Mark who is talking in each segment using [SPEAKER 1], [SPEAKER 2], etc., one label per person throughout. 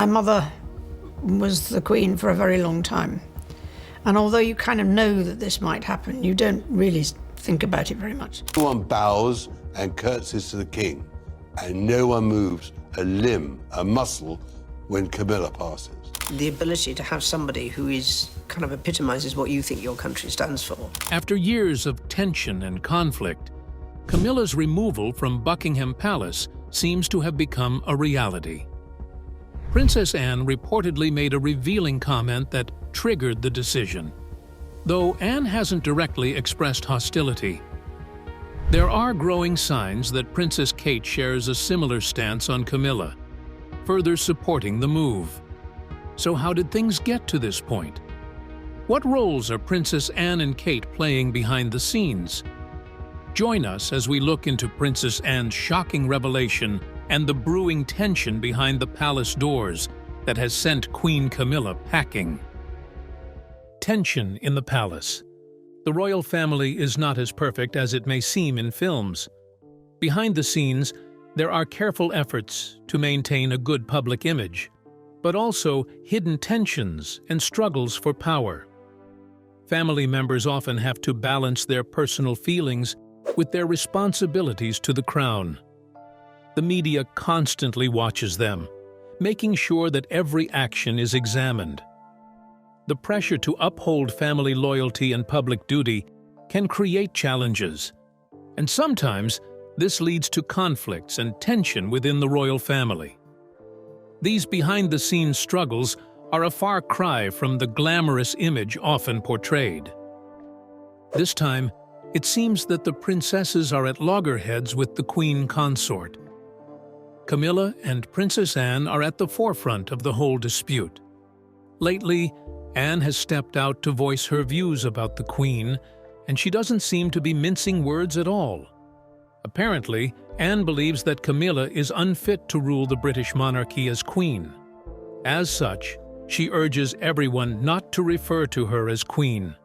[SPEAKER 1] My mother was the Queen for a very long time. And although you kind of know that this might happen, you don't really think about it very much.
[SPEAKER 2] Everyone bows and curtsies to the King, and no one moves a limb, a muscle, when Camilla passes.
[SPEAKER 3] The ability to have somebody who is kind of epitomizes what you think your country stands for.
[SPEAKER 4] After years of tension and conflict, Camilla's removal from Buckingham Palace seems to have become a reality. Princess Anne reportedly made a revealing comment that triggered the decision. Though Anne hasn't directly expressed hostility, there are growing signs that Princess Kate shares a similar stance on Camilla, further supporting the move. So how did things get to this point? What roles are Princess Anne and Kate playing behind the scenes? Join us as we look into Princess Anne's shocking revelation and the brewing tension behind the palace doors that has sent Queen Camilla packing. Tension in the palace. The royal family is not as perfect as it may seem in films. Behind the scenes, there are careful efforts to maintain a good public image, but also hidden tensions and struggles for power. Family members often have to balance their personal feelings with their responsibilities to the crown. The media constantly watches them, making sure that every action is examined. The pressure to uphold family loyalty and public duty can create challenges, and sometimes this leads to conflicts and tension within the royal family. These behind-the-scenes struggles are a far cry from the glamorous image often portrayed. This time, it seems that the princesses are at loggerheads with the queen consort. Camilla and Princess Anne are at the forefront of the whole dispute. Lately, Anne has stepped out to voice her views about the Queen, and she doesn't seem to be mincing words at all. Apparently, Anne believes that Camilla is unfit to rule the British monarchy as Queen. As such, she urges everyone not to refer to her as Queen.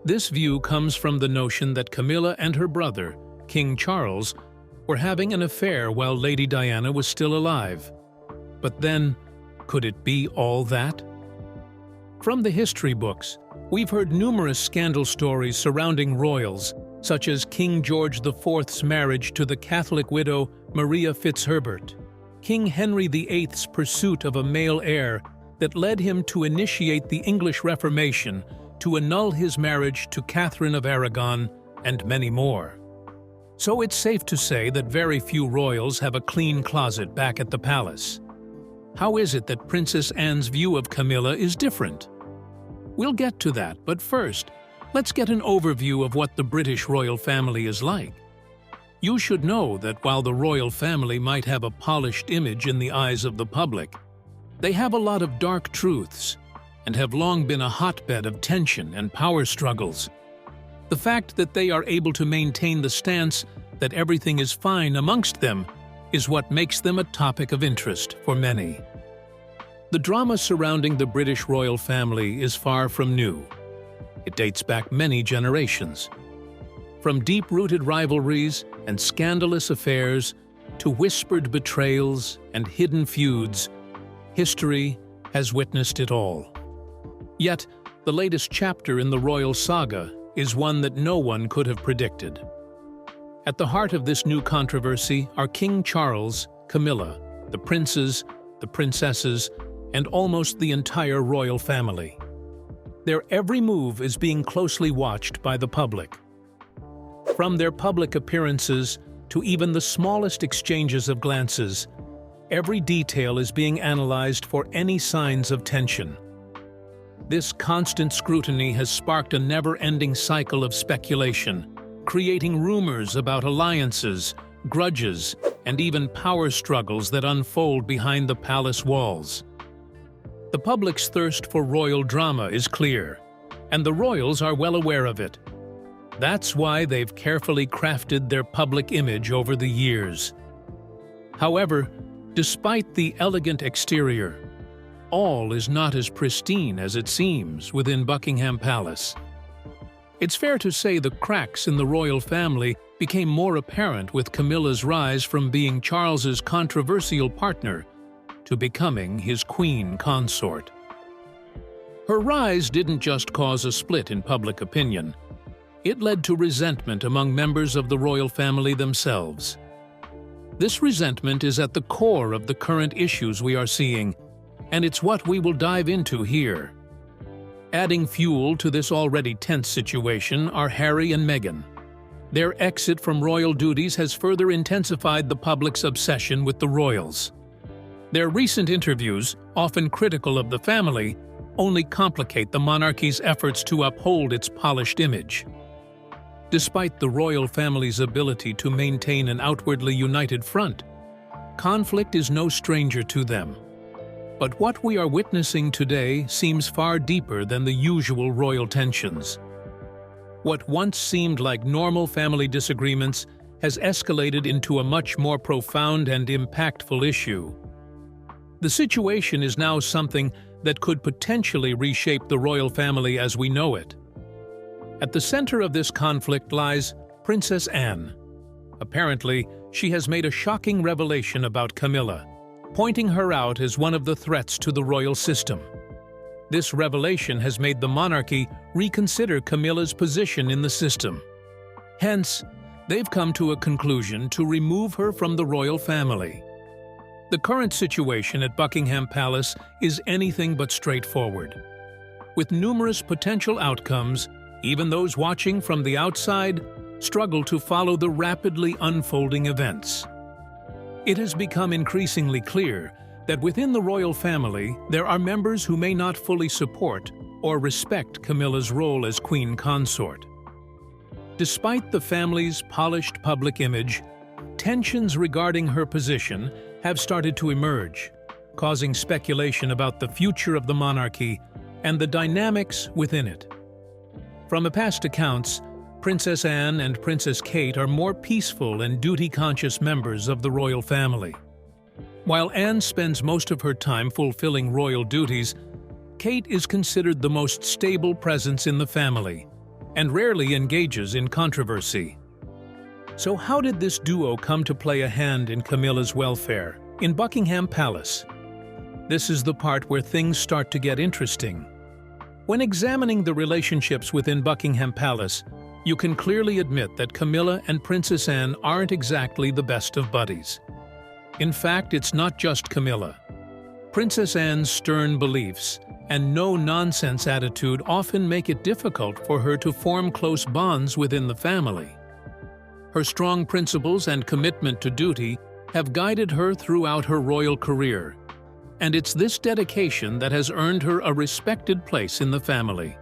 [SPEAKER 4] This view comes from the notion that Camilla and her brother, King Charles, were having an affair while Lady Diana was still alive. But then, could it be all that? From the history books, we've heard numerous scandal stories surrounding royals, such as King George IV's marriage to the Catholic widow Maria Fitzherbert, King Henry VIII's pursuit of a male heir that led him to initiate the English Reformation to annul his marriage to Catherine of Aragon, and many more. So it's safe to say that very few royals have a clean closet back at the palace. How is it that Princess Anne's view of Camilla is different? We'll get to that, but first, let's get an overview of what the British royal family is like. You should know that while the royal family might have a polished image in the eyes of the public, they have a lot of dark truths and have long been a hotbed of tension and power struggles. The fact that they are able to maintain the stance that everything is fine amongst them is what makes them a topic of interest for many. The drama surrounding the British royal family is far from new. It dates back many generations. From deep-rooted rivalries and scandalous affairs to whispered betrayals and hidden feuds, history has witnessed it all. Yet, the latest chapter in the royal saga is one that no one could have predicted. At the heart of this new controversy are King Charles, Camilla, the princes, the princesses, and almost the entire royal family. Their every move is being closely watched by the public. From their public appearances to even the smallest exchanges of glances, every detail is being analyzed for any signs of tension. This constant scrutiny has sparked a never-ending cycle of speculation, creating rumors about alliances, grudges, and even power struggles that unfold behind the palace walls. The public's thirst for royal drama is clear, and the royals are well aware of it. That's why they've carefully crafted their public image over the years. However, despite the elegant exterior, all is not as pristine as it seems within Buckingham Palace. It's fair to say the cracks in the royal family became more apparent with Camilla's rise from being Charles's controversial partner to becoming his queen consort. Her rise didn't just cause a split in public opinion. It led to resentment among members of the royal family themselves. This resentment is at the core of the current issues we are seeing, and it's what we will dive into here. Adding fuel to this already tense situation are Harry and Meghan. Their exit from royal duties has further intensified the public's obsession with the royals. Their recent interviews, often critical of the family, only complicate the monarchy's efforts to uphold its polished image. Despite the royal family's ability to maintain an outwardly united front, conflict is no stranger to them. But what we are witnessing today seems far deeper than the usual royal tensions. What once seemed like normal family disagreements has escalated into a much more profound and impactful issue. The situation is now something that could potentially reshape the royal family as we know it. At the center of this conflict lies Princess Anne. Apparently, she has made a shocking revelation about Camilla, pointing her out as one of the threats to the royal system. This revelation has made the monarchy reconsider Camilla's position in the system. Hence, they've come to a conclusion to remove her from the royal family. The current situation at Buckingham Palace is anything but straightforward. With numerous potential outcomes, even those watching from the outside struggle to follow the rapidly unfolding events. It has become increasingly clear that within the royal family there are members who may not fully support or respect Camilla's role as queen consort. Despite the family's polished public image, tensions regarding her position have started to emerge, causing speculation about the future of the monarchy and the dynamics within it. From past accounts, Princess Anne and Princess Kate are more peaceful and duty-conscious members of the royal family. While Anne spends most of her time fulfilling royal duties, Kate is considered the most stable presence in the family and rarely engages in controversy. So how did this duo come to play a hand in Camilla's welfare in Buckingham Palace? This is the part where things start to get interesting. When examining the relationships within Buckingham Palace, you can clearly admit that Camilla and Princess Anne aren't exactly the best of buddies. In fact, it's not just Camilla. Princess Anne's stern beliefs and no-nonsense attitude often make it difficult for her to form close bonds within the family. Her strong principles and commitment to duty have guided her throughout her royal career, and it's this dedication that has earned her a respected place in the family.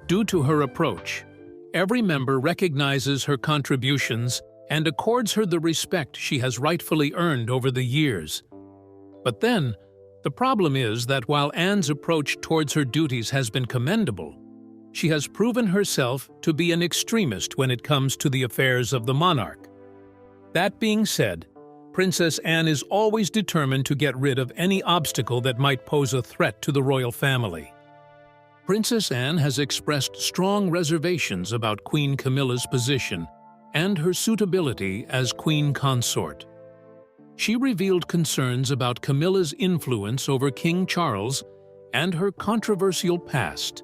[SPEAKER 4] Due to her approach, every member recognizes her contributions and accords her the respect she has rightfully earned over the years. But then, the problem is that while Anne's approach towards her duties has been commendable, she has proven herself to be an extremist when it comes to the affairs of the monarch. That being said, Princess Anne is always determined to get rid of any obstacle that might pose a threat to the royal family. Princess Anne has expressed strong reservations about Queen Camilla's position and her suitability as queen consort. She revealed concerns about Camilla's influence over King Charles and her controversial past,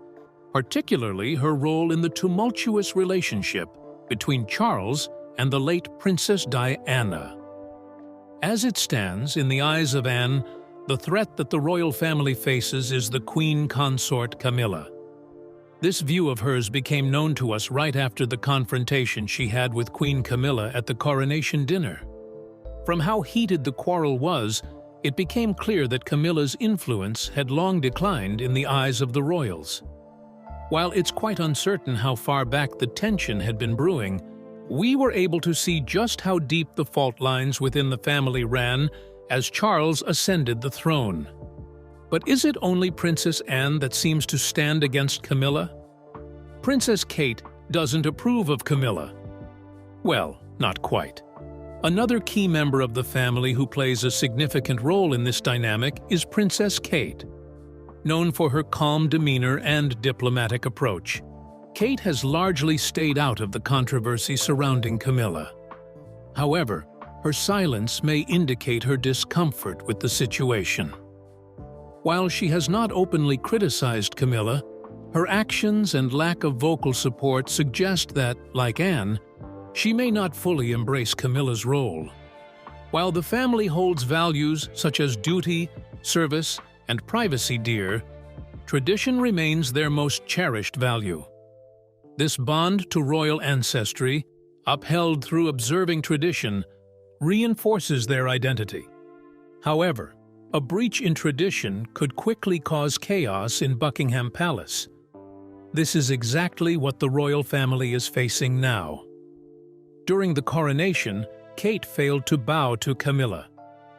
[SPEAKER 4] particularly her role in the tumultuous relationship between Charles and the late Princess Diana. As it stands, in the eyes of Anne, the threat that the royal family faces is the queen consort Camilla. This view of hers became known to us right after the confrontation she had with Queen Camilla at the Coronation dinner. From how heated the quarrel was, it became clear that Camilla's influence had long declined in the eyes of the royals. While it's quite uncertain how far back the tension had been brewing, we were able to see just how deep the fault lines within the family ran as Charles ascended the throne. But is it only Princess Anne that seems to stand against Camilla? Princess Kate doesn't approve of Camilla. Well, not quite. Another key member of the family who plays a significant role in this dynamic is Princess Kate. Known for her calm demeanor and diplomatic approach, Kate has largely stayed out of the controversy surrounding Camilla. However, her silence may indicate her discomfort with the situation. While she has not openly criticized Camilla, her actions and lack of vocal support suggest that, like Anne, she may not fully embrace Camilla's role. While the family holds values such as duty, service, and privacy dear, tradition remains their most cherished value. This bond to royal ancestry, upheld through observing tradition, reinforces their identity. However, a breach in tradition could quickly cause chaos in Buckingham Palace. This is exactly what the royal family is facing now. During the coronation, Kate failed to bow to Camilla,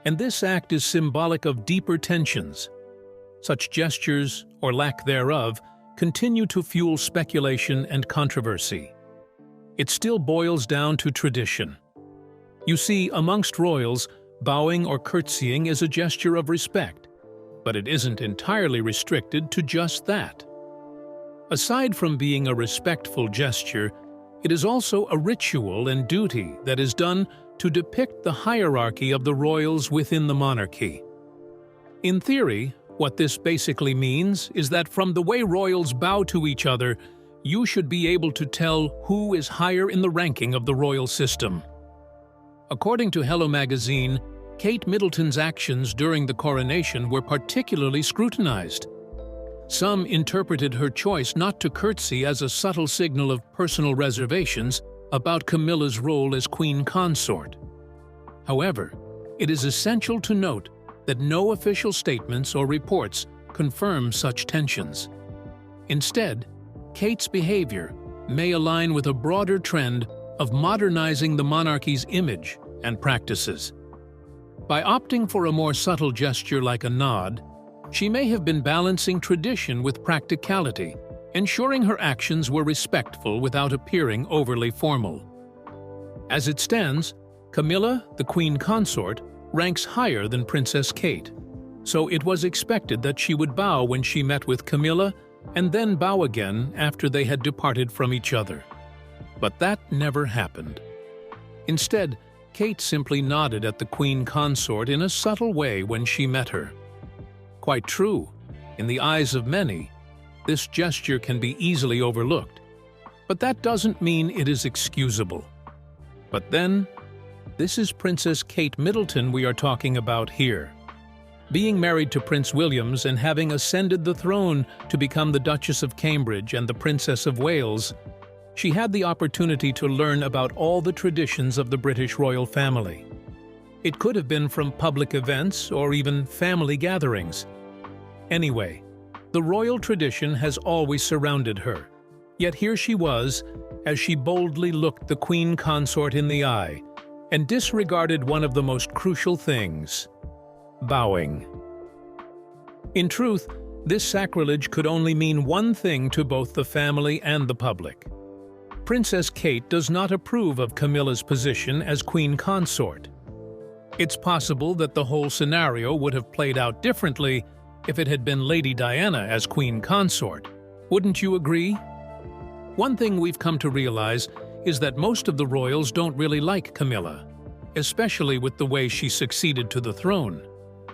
[SPEAKER 4] and this act is symbolic of deeper tensions. Such gestures, or lack thereof, continue to fuel speculation and controversy. It still boils down to tradition. You see, amongst royals, bowing or curtsying is a gesture of respect, but it isn't entirely restricted to just that. Aside from being a respectful gesture, it is also a ritual and duty that is done to depict the hierarchy of the royals within the monarchy. In theory, what this basically means is that from the way royals bow to each other, you should be able to tell who is higher in the ranking of the royal system. According to Hello magazine, Kate Middleton's actions during the coronation were particularly scrutinized. Some interpreted her choice not to curtsy as a subtle signal of personal reservations about Camilla's role as queen consort. However, it is essential to note that no official statements or reports confirm such tensions. Instead, Kate's behavior may align with a broader trend of modernizing the monarchy's image and practices. By opting for a more subtle gesture like a nod, she may have been balancing tradition with practicality, ensuring her actions were respectful without appearing overly formal. As it stands, Camilla, the queen consort, ranks higher than Princess Kate, so it was expected that she would bow when she met with Camilla and then bow again after they had departed from each other. But that never happened. Instead, Kate simply nodded at the queen consort in a subtle way when she met her. Quite true, in the eyes of many, this gesture can be easily overlooked, but that doesn't mean it is excusable. But then, this is Princess Kate Middleton we are talking about here. Being married to Prince William and having ascended the throne to become the Duchess of Cambridge and the Princess of Wales, she had the opportunity to learn about all the traditions of the British royal family. It could have been from public events or even family gatherings. Anyway, the royal tradition has always surrounded her, yet here she was, as she boldly looked the queen consort in the eye and disregarded one of the most crucial things: bowing. In truth, this sacrilege could only mean one thing to both the family and the public. Princess Kate does not approve of Camilla's position as queen consort. It's possible that the whole scenario would have played out differently if it had been Lady Diana as queen consort. Wouldn't you agree? One thing we've come to realize is that most of the royals don't really like Camilla, especially with the way she succeeded to the throne.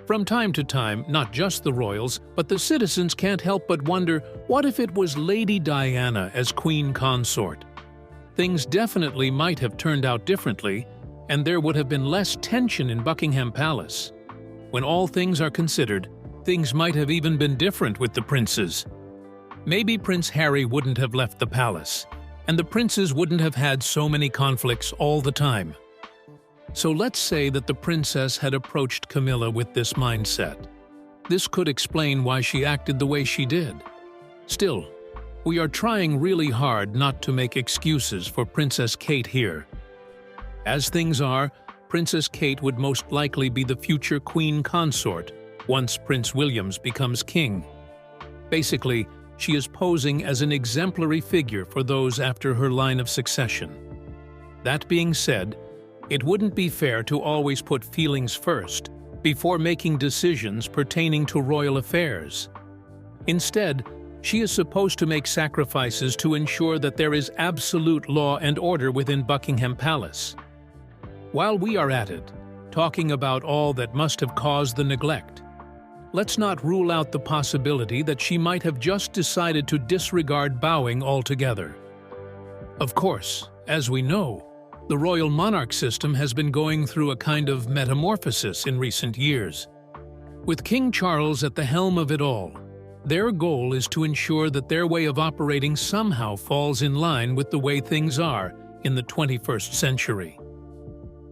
[SPEAKER 4] From time to time, not just the royals, but the citizens can't help but wonder, what if it was Lady Diana as queen consort? Things definitely might have turned out differently, and there would have been less tension in Buckingham Palace. When all things are considered, things might have even been different with the princes. Maybe Prince Harry wouldn't have left the palace, and the princes wouldn't have had so many conflicts all the time. So let's say that the princess had approached Camilla with this mindset. This could explain why she acted the way she did. Still, we are trying really hard not to make excuses for Princess Kate here. As things are, Princess Kate would most likely be the future queen consort once Prince William becomes king. Basically, she is posing as an exemplary figure for those after her line of succession. That being said, it wouldn't be fair to always put feelings first before making decisions pertaining to royal affairs. Instead, she is supposed to make sacrifices to ensure that there is absolute law and order within Buckingham Palace. While we are at it, talking about all that must have caused the neglect, let's not rule out the possibility that she might have just decided to disregard bowing altogether. Of course, as we know, the royal monarch system has been going through a kind of metamorphosis in recent years. With King Charles at the helm of it all, their goal is to ensure that their way of operating somehow falls in line with the way things are in the 21st century.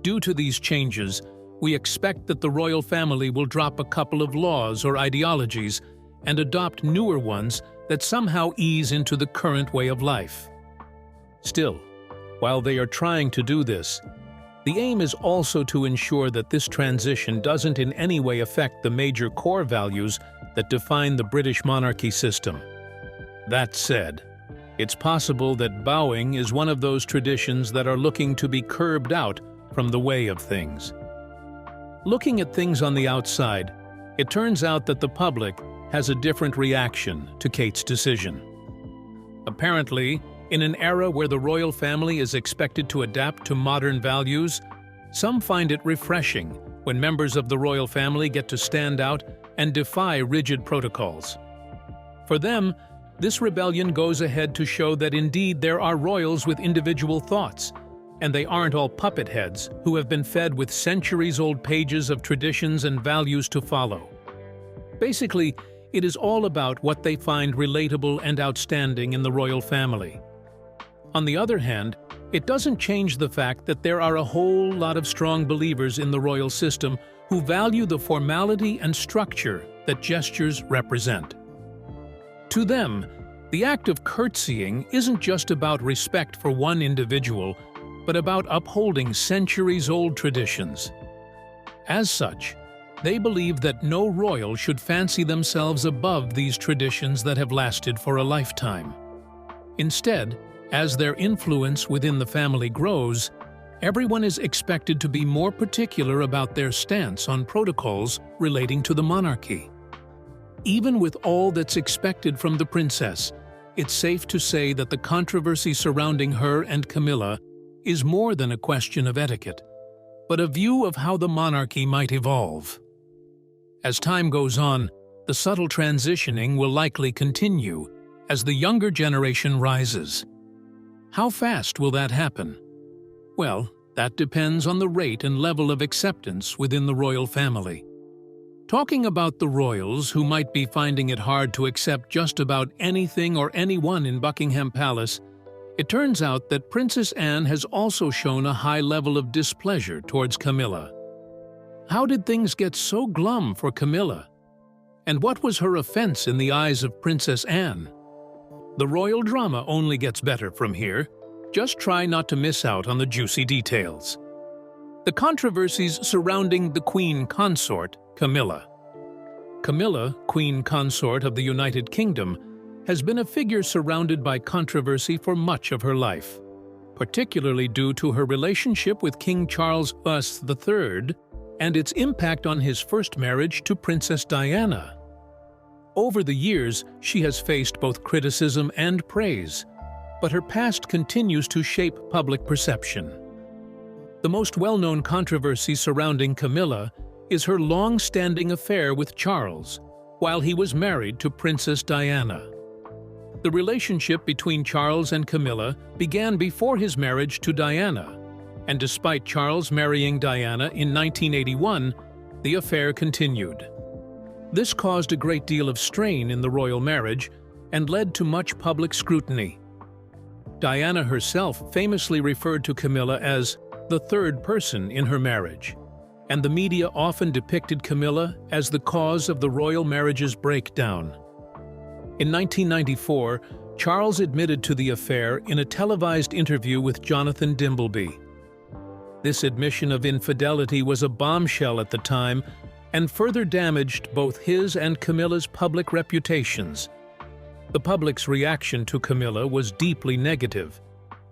[SPEAKER 4] Due to these changes, we expect that the royal family will drop a couple of laws or ideologies and adopt newer ones that somehow ease into the current way of life. Still, while they are trying to do this, the aim is also to ensure that this transition doesn't in any way affect the major core values that define the British monarchy system. That said, it's possible that bowing is one of those traditions that are looking to be curbed out from the way of things. Looking at things on the outside, it turns out that the public has a different reaction to Kate's decision. Apparently, in an era where the royal family is expected to adapt to modern values, some find it refreshing when members of the royal family get to stand out and defy rigid protocols. For them, this rebellion goes ahead to show that indeed there are royals with individual thoughts, and they aren't all puppet heads who have been fed with centuries-old pages of traditions and values to follow. Basically, it is all about what they find relatable and outstanding in the royal family. On the other hand, it doesn't change the fact that there are a whole lot of strong believers in the royal system who value the formality and structure that gestures represent. To them, the act of curtsying isn't just about respect for one individual, but about upholding centuries-old traditions. As such, they believe that no royal should fancy themselves above these traditions that have lasted for a lifetime. Instead, as their influence within the family grows, everyone is expected to be more particular about their stance on protocols relating to the monarchy. Even with all that's expected from the princess, it's safe to say that the controversy surrounding her and Camilla is more than a question of etiquette, but a view of how the monarchy might evolve. As time goes on, the subtle transitioning will likely continue as the younger generation rises. How fast will that happen? Well, that depends on the rate and level of acceptance within the royal family. Talking about the royals who might be finding it hard to accept just about anything or anyone in Buckingham Palace, it turns out that Princess Anne has also shown a high level of displeasure towards Camilla. How did things get so glum for Camilla? And what was her offense in the eyes of Princess Anne? The royal drama only gets better from here. Just try not to miss out on the juicy details. The controversies surrounding the Queen Consort, Camilla. Camilla, Queen Consort of the United Kingdom, has been a figure surrounded by controversy for much of her life, particularly due to her relationship with King Charles III and its impact on his first marriage to Princess Diana. Over the years, she has faced both criticism and praise, but her past continues to shape public perception. The most well-known controversy surrounding Camilla is her long-standing affair with Charles, while he was married to Princess Diana. The relationship between Charles and Camilla began before his marriage to Diana, and despite Charles marrying Diana in 1981, the affair continued. This caused a great deal of strain in the royal marriage and led to much public scrutiny. Diana herself famously referred to Camilla as the third person in her marriage, and the media often depicted Camilla as the cause of the royal marriage's breakdown. In 1994, Charles admitted to the affair in a televised interview with Jonathan Dimbleby. This admission of infidelity was a bombshell at the time and further damaged both his and Camilla's public reputations. The public's reaction to Camilla was deeply negative,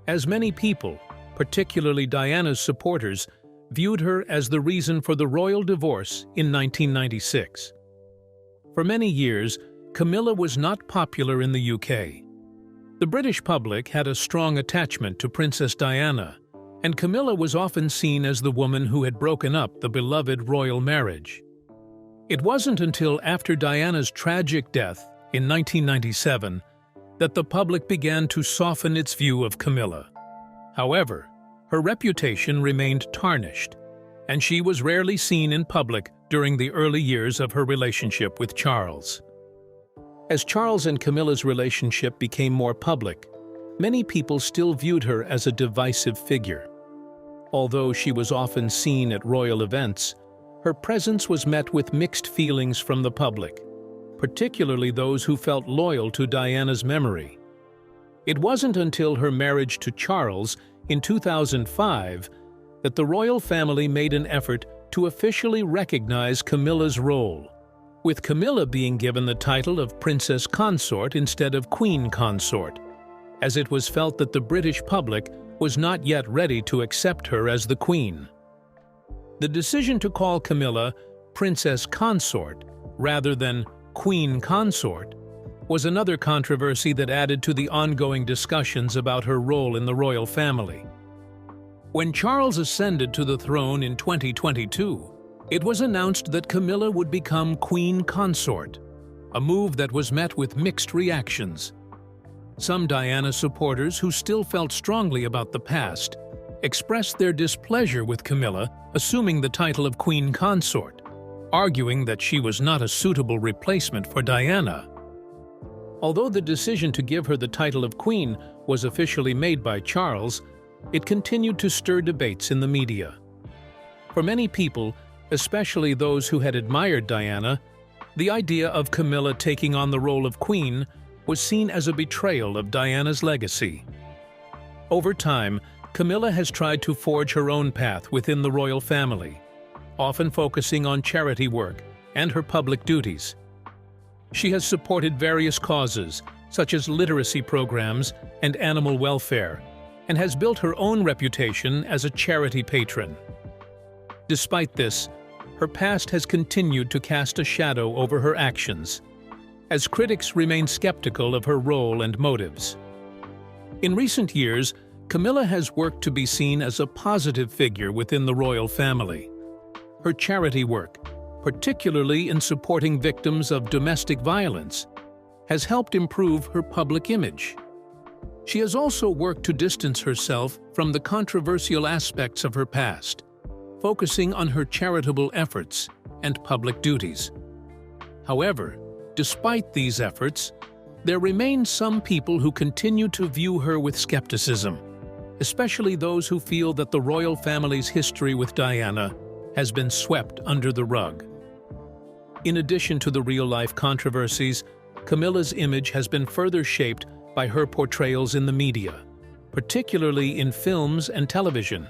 [SPEAKER 4] as many people, particularly Diana's supporters, viewed her as the reason for the royal divorce in 1996. For many years, Camilla was not popular in the UK. The British public had a strong attachment to Princess Diana, and Camilla was often seen as the woman who had broken up the beloved royal marriage. It wasn't until after Diana's tragic death in 1997 that the public began to soften its view of Camilla. However, her reputation remained tarnished, and she was rarely seen in public during the early years of her relationship with Charles. As Charles and Camilla's relationship became more public, many people still viewed her as a divisive figure. Although she was often seen at royal events, her presence was met with mixed feelings from the public, particularly those who felt loyal to Diana's memory. It wasn't until her marriage to Charles in 2005 that the royal family made an effort to officially recognize Camilla's role, with Camilla being given the title of Princess Consort instead of Queen Consort, as it was felt that the British public was not yet ready to accept her as the Queen. The decision to call Camilla Princess Consort rather than Queen Consort was another controversy that added to the ongoing discussions about her role in the royal family. When Charles ascended to the throne in 2022, it was announced that Camilla would become Queen Consort, a move that was met with mixed reactions. Some Diana supporters who still felt strongly about the past expressed their displeasure with Camilla assuming the title of Queen Consort, arguing that she was not a suitable replacement for Diana. Although the decision to give her the title of Queen was officially made by Charles, it continued to stir debates in the media. For many people, especially those who had admired Diana, the idea of Camilla taking on the role of Queen was seen as a betrayal of Diana's legacy. Over time, Camilla has tried to forge her own path within the royal family, often focusing on charity work and her public duties. She has supported various causes, such as literacy programs and animal welfare, and has built her own reputation as a charity patron. Despite this, her past has continued to cast a shadow over her actions, as critics remain skeptical of her role and motives. In recent years, Camilla has worked to be seen as a positive figure within the royal family. Her charity work, particularly in supporting victims of domestic violence, has helped improve her public image. She has also worked to distance herself from the controversial aspects of her past, focusing on her charitable efforts and public duties. However, despite these efforts, there remain some people who continue to view her with skepticism, especially those who feel that the royal family's history with Diana has been swept under the rug. In addition to the real-life controversies, Camilla's image has been further shaped by her portrayals in the media, particularly in films and television.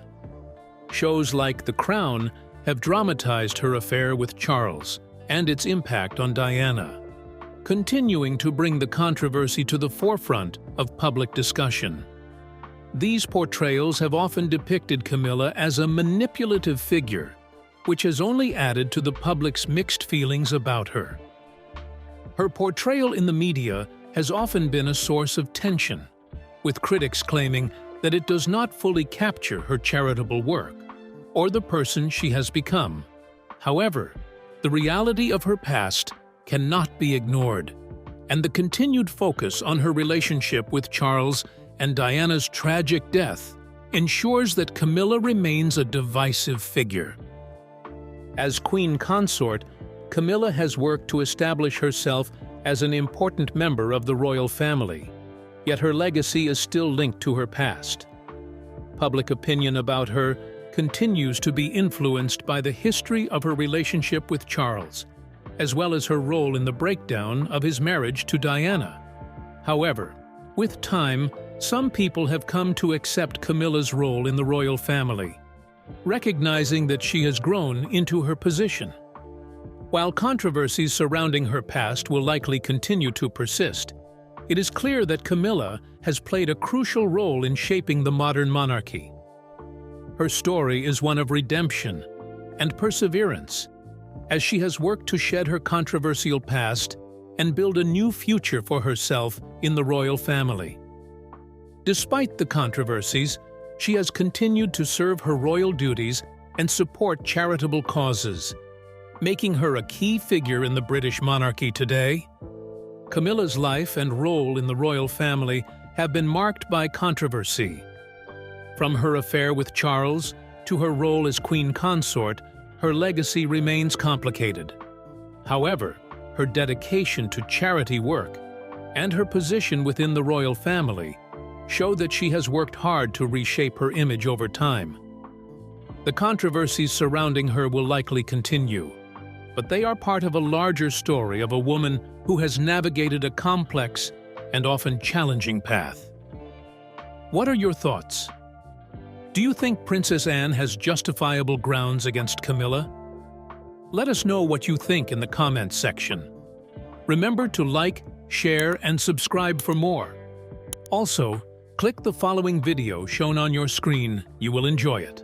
[SPEAKER 4] Shows like The Crown have dramatized her affair with Charles and its impact on Diana, continuing to bring the controversy to the forefront of public discussion. These portrayals have often depicted Camilla as a manipulative figure, which has only added to the public's mixed feelings about her. Her portrayal in the media has often been a source of tension, with critics claiming that it does not fully capture her charitable work or the person she has become. However, the reality of her past cannot be ignored, and the continued focus on her relationship with Charles and Diana's tragic death ensures that Camilla remains a divisive figure. As Queen Consort, Camilla has worked to establish herself as an important member of the royal family, yet her legacy is still linked to her past. Public opinion about her continues to be influenced by the history of her relationship with Charles, as well as her role in the breakdown of his marriage to Diana. However, with time, some people have come to accept Camilla's role in the royal family, recognizing that she has grown into her position. While controversies surrounding her past will likely continue to persist, it is clear that Camilla has played a crucial role in shaping the modern monarchy. Her story is one of redemption and perseverance, as she has worked to shed her controversial past and build a new future for herself in the royal family. Despite the controversies, she has continued to serve her royal duties and support charitable causes, making her a key figure in the British monarchy today. Camilla's life and role in the royal family have been marked by controversy. From her affair with Charles to her role as queen consort, her legacy remains complicated. However, her dedication to charity work and her position within the royal family show that she has worked hard to reshape her image over time. The controversies surrounding her will likely continue, but they are part of a larger story of a woman who has navigated a complex and often challenging path. What are your thoughts? Do you think Princess Anne has justifiable grounds against Camilla? Let us know what you think in the comments section. Remember to like, share, and subscribe for more. Also, click the following video shown on your screen. You will enjoy it.